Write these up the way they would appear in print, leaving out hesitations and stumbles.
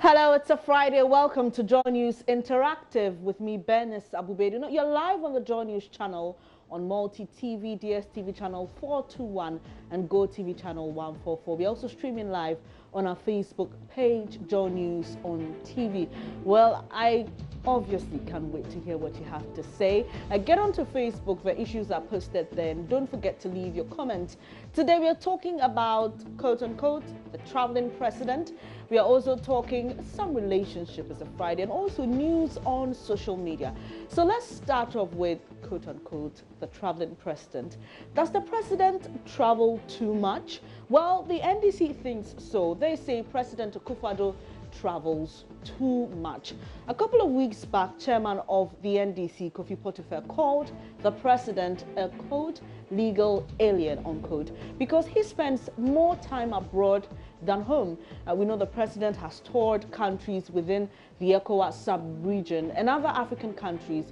Hello, it's a Friday. Welcome to Joy News Interactive with me, Bernice Abubedu. You're live on the Joy News channel on Multi TV, DSTV channel 421 and Go TV channel 144. We're also streaming live on our Facebook page, Joy News on TV. Well, I obviously can't wait to hear what you have to say. Get onto Facebook, the issues are posted there, and don't forget to leave your comments. Today we are talking about, quote unquote, the traveling president. We are also talking some relationship as a Friday and also news on social media. So let's start off with, quote unquote, the traveling president. Does the president travel too much? Well, the NDC thinks so. They say President Akufo-Addo travels too much. A couple of weeks back, chairman of the NDC, Kofi Pottifer, called the president a, quote, legal alien, unquote, because he spends more time abroad than home. We know the president has toured countries within the ECOWAS sub-region and other African countries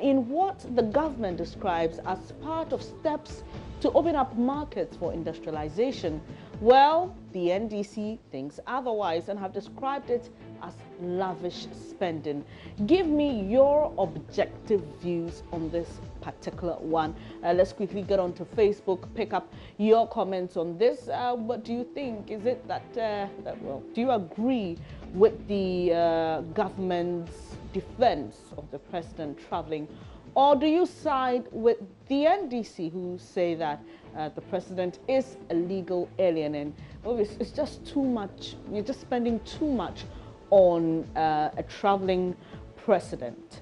in what the government describes as part of steps to open up markets for industrialization. Well, the NDC thinks otherwise and have described it as lavish spending. Give me your objective views on this particular one. Let's quickly get onto Facebook, pick up your comments on this. What do you think? Is it that, well, do you agree with the government's defense of the president traveling? Or do you side with the NDC who say that the president is a legal alien and it's just too much, you're just spending too much on a traveling president?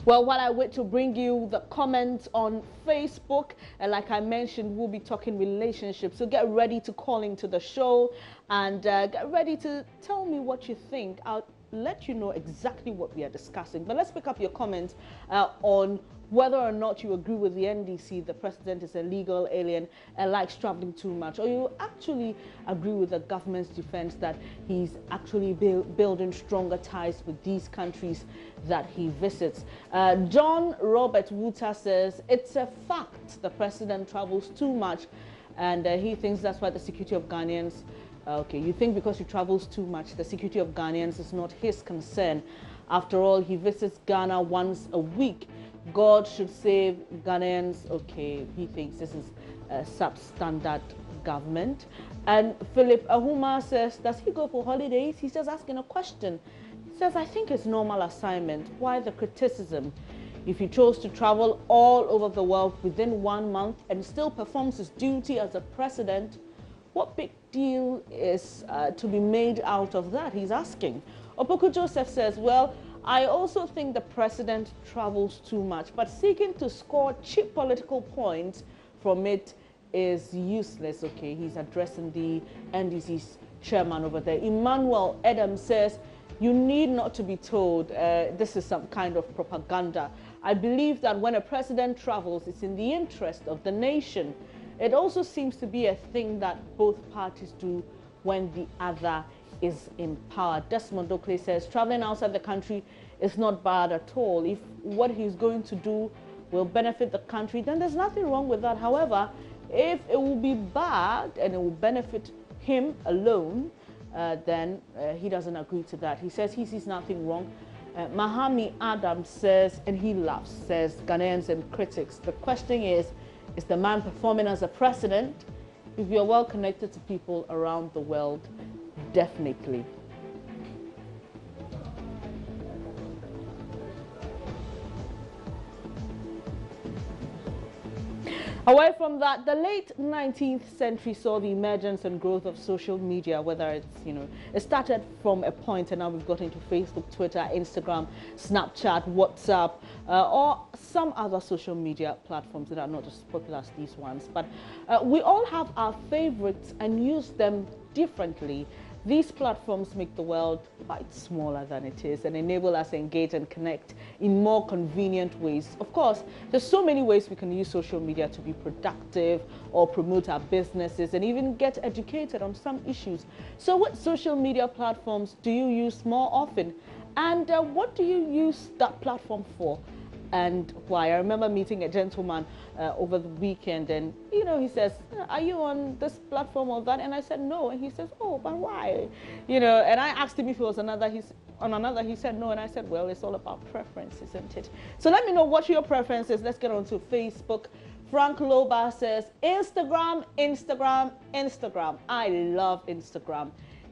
Well, while I wait to bring you the comments on Facebook, like I mentioned, we'll be talking relationships. So get ready to call into the show and get ready to tell me what you think. I'll let you know exactly what we are discussing. But let's pick up your comments on whether or not you agree with the NDC, the president is a legal alien and likes traveling too much, or you actually agree with the government's defense that he's actually building stronger ties with these countries that he visits. John Robert Wuta says it's a fact the president travels too much and he thinks that's why the security of Ghanaians, okay, you think because he travels too much, the security of Ghanaians is not his concern. After all, he visits Ghana once a week. God should save Ghanaians. Okay, he thinks this is a substandard government. And Philip Ahuma says, does he go for holidays? He's just asking a question. He says, I think it's normal assignment. Why the criticism? If he chose to travel all over the world within 1 month and still performs his duty as a president, what big deal is to be made out of that? He's asking. Opoku Joseph says, well, I also think the president travels too much, but seeking to score cheap political points from it is useless. Okay, he's addressing the NDC's chairman over there. Emmanuel Adam says, you need not to be told this is some kind of propaganda. I believe that when a president travels, it's in the interest of the nation. It also seems to be a thing that both parties do when the other is in power. Desmond Oakley says traveling outside the country is not bad at all. If what he's going to do will benefit the country, then there's nothing wrong with that. However, if it will be bad and it will benefit him alone, then he doesn't agree to that. He says he sees nothing wrong. Mahami Adam says, and he laughs, says Ghanaians and critics, the question is the man performing as a president? If you're well connected to people around the world, definitely. Away from that, the late 19th century saw the emergence and growth of social media, whether it's, it started from a point and now we've got into Facebook, Twitter, Instagram, Snapchat, WhatsApp, or some other social media platforms that are not as popular as these ones. But we all have our favorites and use them differently. These platforms make the world quite smaller than it is and enable us to engage and connect in more convenient ways. Of course, there's so many ways we can use social media to be productive or promote our businesses and even get educated on some issues. So what social media platforms do you use more often? And what do you use that platform for? and why. I remember meeting a gentleman over the weekend, and you know, he says, "Are you on this platform or that?" And I said, "No." And he says, "Oh, but why?" You know, and I asked him if he was another. He's on another. He said no, and I said, "Well, it's all about preference, isn't it?" So let me know what your preference is. Let's get on to Facebook. Frank Loba says, Instagram, Instagram, Instagram. I love Instagram.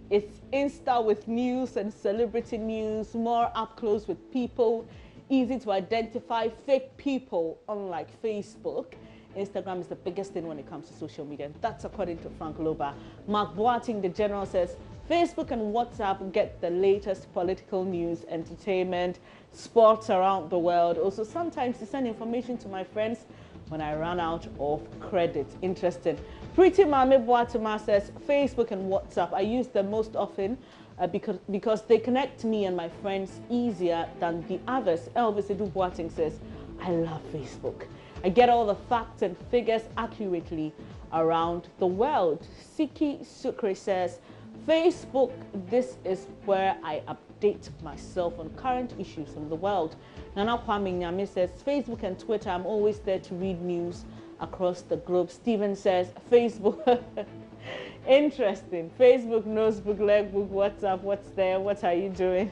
It's Insta with news and celebrity news, more up close with people, easy to identify fake people, unlike Facebook. Instagram is the biggest thing when it comes to social media. That's according to Frank Loba. Mark Boating, the general, says, Facebook and WhatsApp get the latest political news, entertainment, sports around the world. Also, sometimes to send information to my friends when I run out of credit. Interesting. Pretty Mame Boatema says, Facebook and WhatsApp, I use them most often because they connect me and my friends easier than the others. Elvis Edu Boating says, I love Facebook. I get all the facts and figures accurately around the world. Siki Sukre says, Facebook, this is where I update myself on current issues in the world. Nana Kwame Nyame says, Facebook and Twitter, I'm always there to read news across the globe. Steven says, Facebook, interesting. Facebook, Nosebook, Legbook, WhatsApp, what's there? What are you doing?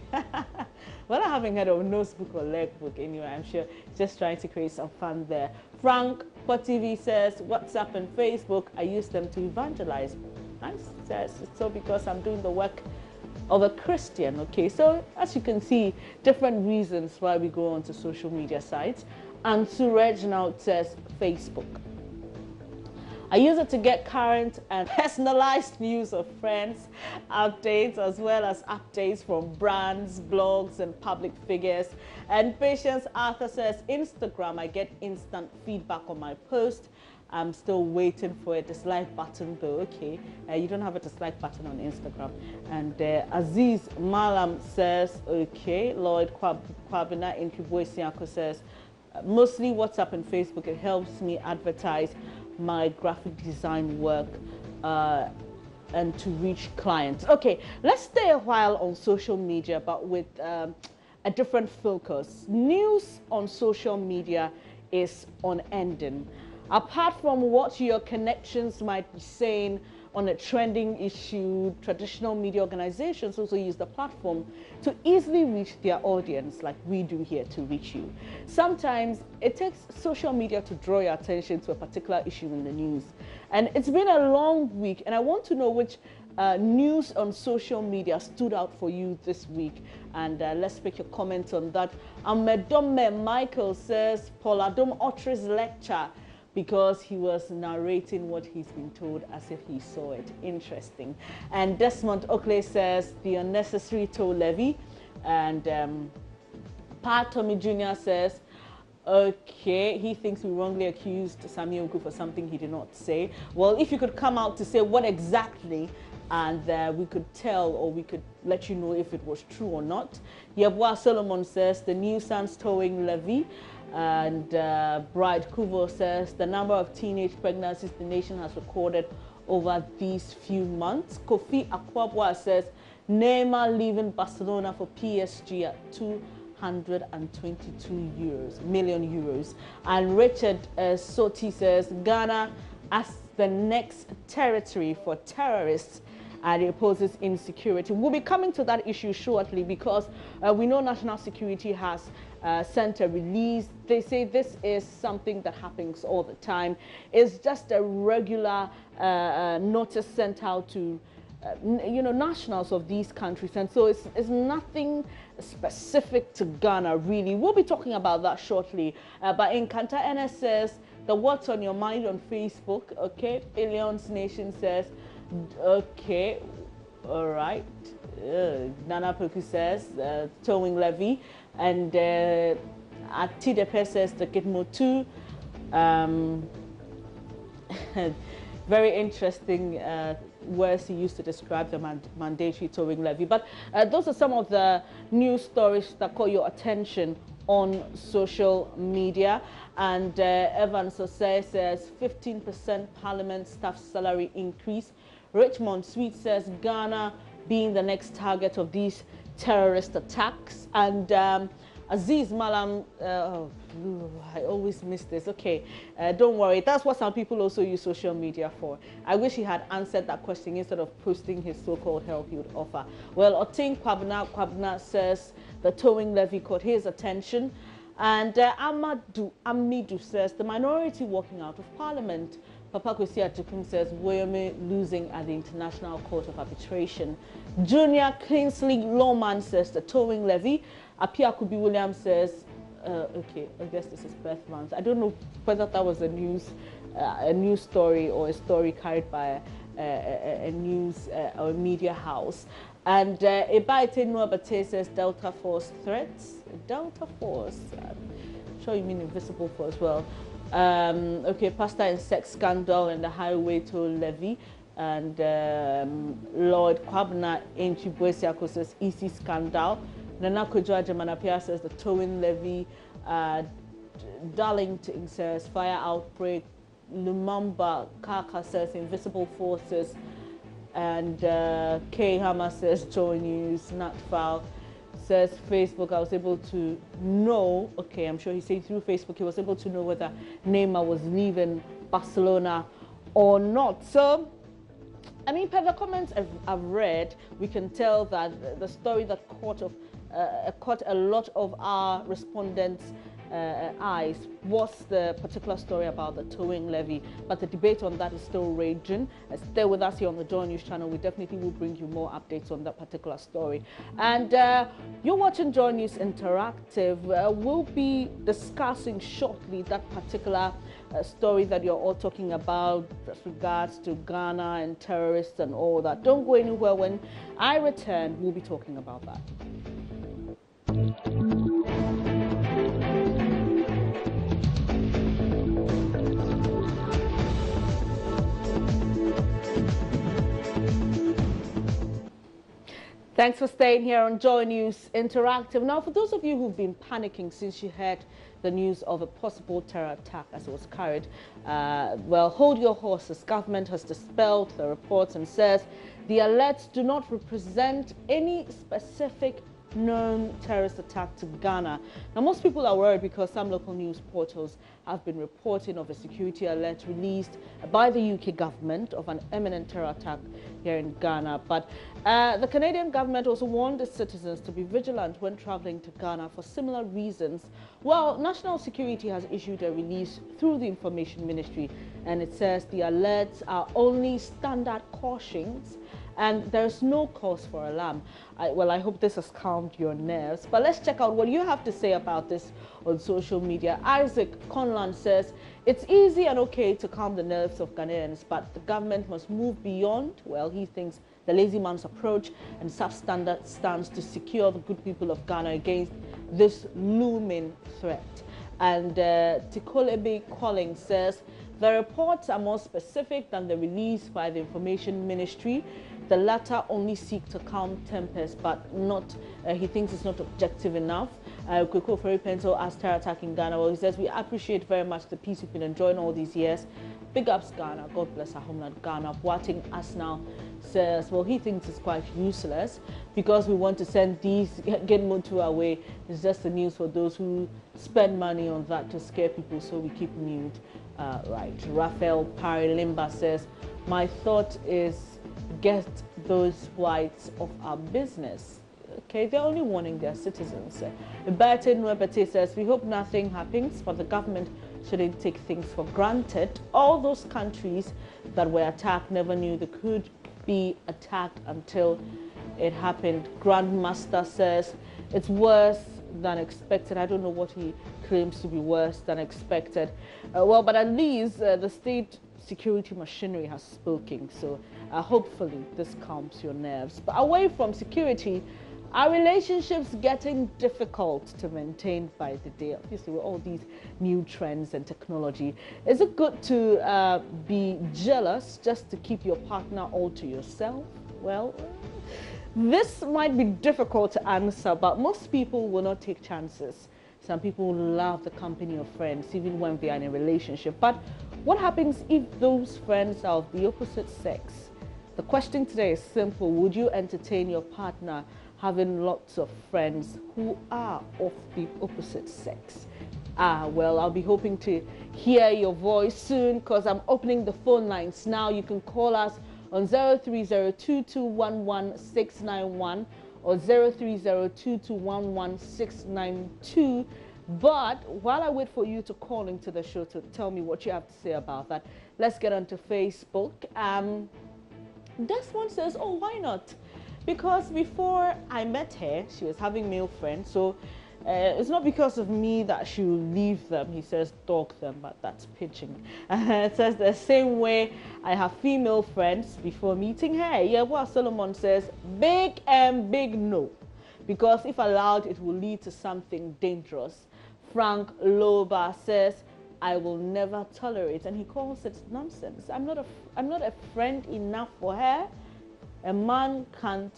Well, I haven't heard of Nosebook or Legbook anyway. I'm sure just trying to create some fun there. Frank TV says, WhatsApp and Facebook, I use them to evangelize. Nice. Says, so because I'm doing the work of a Christian. Okay, so as you can see, different reasons why we go onto social media sites. And Suraj now says Facebook. I use it to get current and personalized news of friends, updates, as well as updates from brands, blogs, and public figures. And Patience Arthur says, Instagram, I get instant feedback on my post. I'm still waiting for a dislike button though. Okay, you don't have a dislike button on Instagram. And Aziz Malam says, okay. Lloyd Kwabina in Kiboisiako says, mostly WhatsApp and Facebook, it helps me advertise my graphic design work and to reach clients. Okay, let's stay a while on social media, but with a different focus. News on social media is unending. Apart from what your connections might be saying on a trending issue, traditional media organizations also use the platform to easily reach their audience, like we do here to reach you. Sometimes it takes social media to draw your attention to a particular issue in the news. And it's been a long week, and I want to know which news on social media stood out for you this week. And let's make your comments on that. Amedome Michael says, Paul Adom Otter's lecture, because he was narrating what he's been told as if he saw it. Interesting. And Desmond Oakley says, the unnecessary toll levy. And Pat Tommy Jr. says, okay, he thinks we wrongly accused Sami Oku for something he did not say. Well, if you could come out to say what exactly, and we could tell, or we could let you know if it was true or not. Yabwa Solomon says, the New Sans towing levy. And Bright Kuvo says, the number of teenage pregnancies the nation has recorded over these few months. Kofi Akwabwa says, Neymar leaving Barcelona for PSG at 222 million euros. And Richard Soti says, Ghana as the next territory for terrorists, and it poses insecurity. We'll be coming to that issue shortly, because we know national security has sent a release. They say this is something that happens all the time. It's just a regular notice sent out to nationals of these countries, and so it's nothing specific to Ghana really. We'll be talking about that shortly. But Nkanta NS says, the what's on your mind on Facebook. Okay, Billions Nation says, okay, all right. Nana Poku says, towing levy. And Atidepe says, the Gitmo 2. Very interesting words he used to describe the mandatory towing levy. But those are some of the news stories that caught your attention on social media. And Evan Sose says 15% Parliament staff salary increase. Richmond Sweet says Ghana being the next target of these terrorist attacks. And Aziz Malam, I always miss this. Okay, don't worry. That's what some people also use social media for. I wish he had answered that question instead of posting his so-called help he would offer. Well, Otin Kwabna says the towing levy caught his attention. And Amidu says the minority walking out of parliament. Papa Kwesi Atukum says Woyome losing at the International Court of Arbitration. Junior Kingsley Lawman says the towing levy. Apia Kubi Williams says, okay, I guess this is birth month. I don't know whether that was a news story or a story carried by a news or a media house. And Ebaite Nuabate says Delta Force threats. Delta Force, I'm sure you mean invisible force as well. Okay, pasta and sex scandal and the highway toll levy. And Lord Kwabna Enchibuesiako says EC scandal. Nana Kujua Jamanapia says the towing levy. Darlington says fire outbreak. Lumumba Kaka says invisible forces. And K Hammer says Joy News. Natfal says Facebook. I was able to know, okay, I'm sure he said through Facebook, he was able to know whether Neymar was leaving Barcelona or not. So, I mean, per the comments I've read, we can tell that the story that caught a lot of our respondents' eyes was the particular story about the towing levy, but the debate on that is still raging. Stay with us here on the Joy News channel. We definitely will bring you more updates on that particular story. And you're watching Joy News Interactive. We'll be discussing shortly that particular story that you're all talking about with regards to Ghana and terrorists and all that. Don't go anywhere. When I return, we'll be talking about that. Thanks for staying here on Joy News Interactive. Now, for those of you who've been panicking since you heard the news of a possible terror attack as it was carried, well, hold your horses. Government has dispelled the reports and says the alerts do not represent any specific known terrorist attack to Ghana. Now, most people are worried because some local news portals have been reporting of a security alert released by the UK government of an imminent terror attack here in Ghana. But the Canadian government also warned its citizens to be vigilant when traveling to Ghana for similar reasons. Well, National Security has issued a release through the Information Ministry, and it says the alerts are only standard cautions and there's no cause for alarm. Well, I hope this has calmed your nerves. But let's check out what you have to say about this on social media. Isaac Conlan says, it's easy and okay to calm the nerves of Ghanaians, but the government must move beyond, well, he thinks, the lazy man's approach and substandard stance to secure the good people of Ghana against this looming threat. And Tikolebe Collins says, the reports are more specific than the release by the Information Ministry. The latter only seek to calm tempers, but not, he thinks it's not objective enough. Kweko Ferry Pencil asked terror attack in Ghana. Well, he says, we appreciate very much the peace we've been enjoying all these years. Big ups Ghana, God bless our homeland Ghana. Boating us now says, well, he thinks it's quite useless because we want to send these get Motu away. It's just the news for those who spend money on that to scare people, so we keep mute. Right. Raphael Parilimba says, my thought is get those whites off our business. Okay, they're only warning their citizens. Bertin Nwebete says, we hope nothing happens, but the government shouldn't take things for granted. All those countries that were attacked never knew they could be attacked until it happened. Grandmaster says, it's worse than expected. I don't know what he claims to be worse than expected. Well, but at least the state security machinery has spoken, so hopefully this calms your nerves. But away from security, our relationships getting difficult to maintain by the day. Obviously, with all these new trends and technology, is it good to be jealous just to keep your partner all to yourself? Well, this might be difficult to answer, but most people will not take chances. Some people love the company of friends, even when they are in a relationship. But what happens if those friends are of the opposite sex? The question today is simple. Would you entertain your partner having lots of friends who are of the opposite sex? Well, I'll be hoping to hear your voice soon because I'm opening the phone lines now. You can call us on 0302211 or 0302211 But while I wait for you to call into the show to tell me what you have to say about that, let's get onto Facebook. This one says, oh, why not? Because before I met her, she was having male friends, so it's not because of me that she will leave them. He says dog them, but that's pitching. It says the same way I have female friends before meeting her. Yeah, well, Solomon says big no, because if allowed, it will lead to something dangerous. Frank Loba says I will never tolerate, and he calls it nonsense. I'm not a friend enough for her. A man can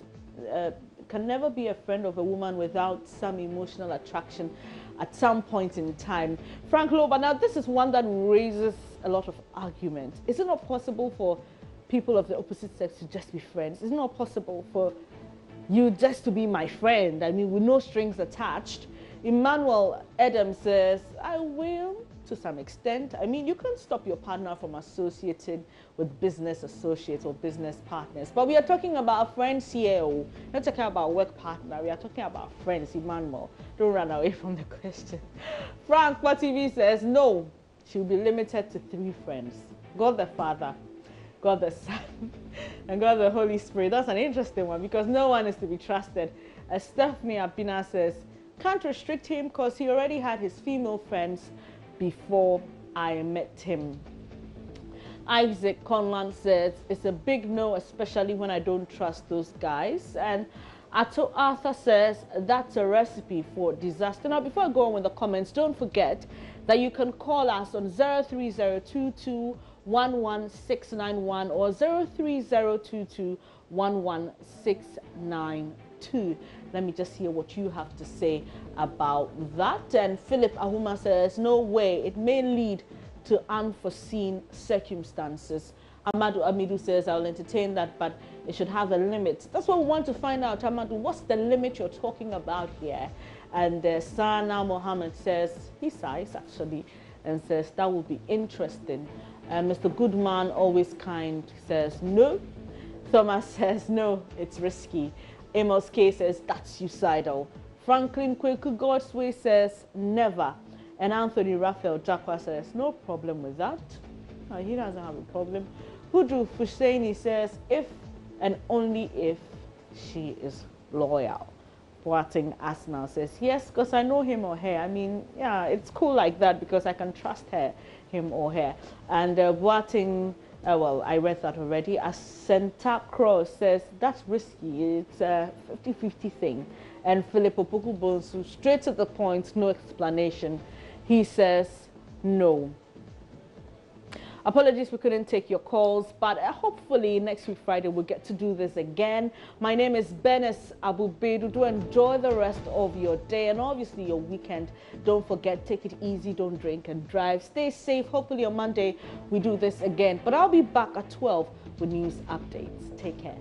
never be a friend of a woman without some emotional attraction at some point in time. Frank Loba, now this is one that raises a lot of argument. Is it not possible for people of the opposite sex to just be friends? Is it not possible for you just to be my friend? I mean, with no strings attached. Emmanuel Adam says, I will, to some extent. I mean, you can't stop your partner from associating with business associates or business partners. But we are talking about friends here. We're not talking about work partner. We are talking about friends, Emmanuel. Don't run away from the question. Frank TV says, no, she'll be limited to 3 friends. God the Father, God the Son, and God the Holy Spirit. That's an interesting one because no one is to be trusted. Stephanie Apina says, can't restrict him because he already had his female friends before I met him. Isaac Conlan says, it's a big no, especially when I don't trust those guys. And Ato Arthur says, that's a recipe for disaster. Now, before I go on with the comments, don't forget that you can call us on 0302211 or 0302211 Let me just hear what you have to say about that. And Philip Ahuma says, no way, it may lead to unforeseen circumstances. Amadou Amidu says, I'll entertain that, but it should have a limit. That's what we want to find out, Amadou. What's the limit you're talking about here? And Sana Mohammed says, he sighs actually, and says, that would be interesting. And Mr. Goodman, always kind, says, no. Thomas says, no, it's risky. Amos K says, that's suicidal. Franklin Kweku God's Way says, never. And Anthony Raphael Jakwa says, no problem with that. No, he doesn't have a problem. Hudu Fusseini says, if and only if she is loyal. Boating Asnal says, yes, because I know him or her. I mean, yeah, it's cool like that because I can trust her, him or her. And Boating, well, I read that already. As Santa Cross says, that's risky. It's a 50-50 thing. And Philip Opoku Bonsu, straight to the point, no explanation. He says, no. Apologies we couldn't take your calls, but hopefully next week Friday we'll get to do this again. My name is Benes Abubedu. Do enjoy the rest of your day and obviously your weekend. Don't forget, take it easy, don't drink and drive. Stay safe. Hopefully on Monday we do this again. But I'll be back at 12 with news updates. Take care.